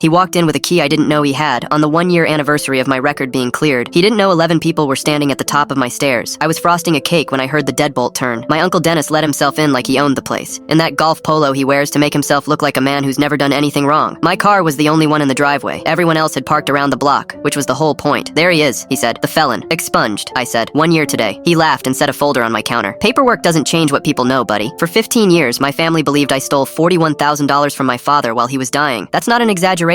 He walked in with a key I didn't know he had, on the 1-year anniversary of my record being cleared. He didn't know 11 people were standing at the top of my stairs. I was frosting a cake when I heard the deadbolt turn. My Uncle Dennis let himself in like he owned the place, in that golf polo he wears to make himself look like a man who's never done anything wrong. My car was the only one in the driveway. Everyone else had parked around the block, which was the whole point. There he is, he said. The felon. Expunged, I said. 1 year today. He laughed and set a folder on my counter. Paperwork doesn't change what people know, buddy. For 15 years, my family believed I stole $41,000 from my father while he was dying. That's not an exaggeration.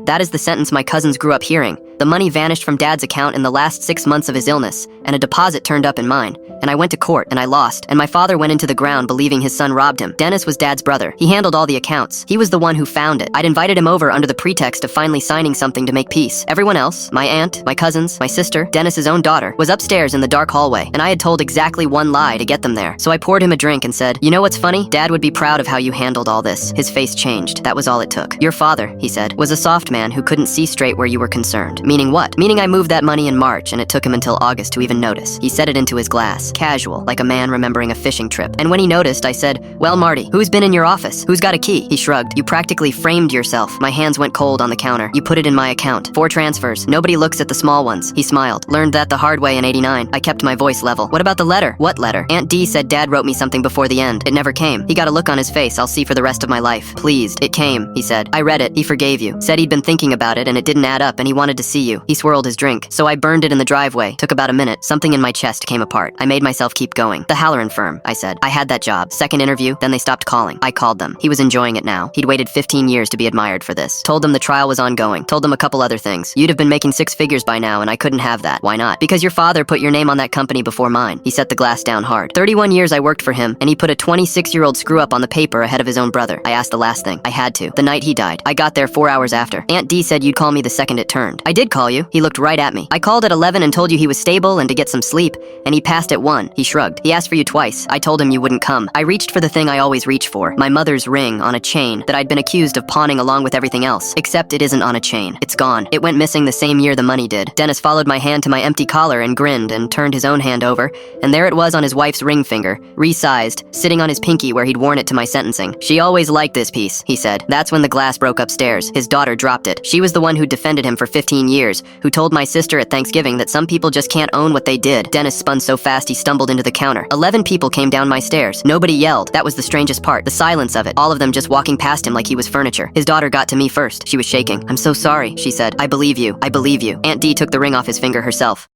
That is the sentence my cousins grew up hearing. The money vanished from Dad's account in the last 6 months of his illness, and a deposit turned up in mine. And I went to court, and I lost, and my father went into the ground believing his son robbed him. Dennis was Dad's brother. He handled all the accounts. He was the one who found it. I'd invited him over under the pretext of finally signing something to make peace. Everyone else, my aunt, my cousins, my sister, Dennis's own daughter, was upstairs in the dark hallway, and I had told exactly one lie to get them there. So I poured him a drink and said, "You know what's funny? Dad would be proud of how you handled all this." His face changed. That was all it took. "Your father," he said, "was a soft man who couldn't see straight where you were concerned." Meaning what? Meaning I moved that money in March, and it took him until August to even notice. He set it into his glass, casual, like a man remembering a fishing trip. And when he noticed, I said, "Well, Marty, who's been in your office? Who's got a key?" He shrugged. "You practically framed yourself." My hands went cold on the counter. "You put it in my account. 4 transfers. Nobody looks at the small ones." He smiled. "Learned that the hard way in '89. I kept my voice level. "What about the letter?" "What letter?" "Aunt Dee said Dad wrote me something before the end. It never came." He got a look on his face I'll see for the rest of my life. "Pleased. It came," he said. "I read it. He forgave you. Said he'd been thinking about it and it didn't add up and he wanted to see you." He swirled his drink. "So I burned it in the driveway. Took about a minute. Something in my chest came apart. I made myself keep going." "The Halloran firm," I said. "I had that job. Second interview, then they stopped calling. I called them." He was enjoying it now. He'd waited 15 years to be admired for this. Told them the trial was ongoing. Told them a couple other things. "You'd have been making 6 figures by now and I couldn't have that." "Why not?" "Because your father put your name on that company before mine." He set the glass down hard. 31 years I worked for him and he put a 26-year-old screw-up on the paper ahead of his own brother. I asked the last thing. I had to. The night he died. I got there 4 hours after. Aunt Dee said you'd call me the second it turned. "I did call you." He looked right at me. "I called at 11 and told you he was stable and to get some sleep, and he passed at 1. He shrugged. "He asked for you twice. I told him you wouldn't come." I reached for the thing I always reach for. My mother's ring on a chain that I'd been accused of pawning along with everything else. Except it isn't on a chain. It's gone. It went missing the same year the money did. Dennis followed my hand to my empty collar and grinned and turned his own hand over, and there it was on his wife's ring finger, resized, sitting on his pinky where he'd worn it to my sentencing. "She always liked this piece," he said. That's when the glass broke upstairs. His daughter dropped it. She was the one who defended him for 15 years, who told my sister at Thanksgiving that some people just can't own what they did. Dennis spun so fast he stumbled into the counter. 11 people came down my stairs. Nobody yelled. That was the strangest part. The silence of it. All of them just walking past him like he was furniture. His daughter got to me first. She was shaking. "I'm so sorry," she said. "I believe you. I believe you." Aunt Dee took the ring off his finger herself.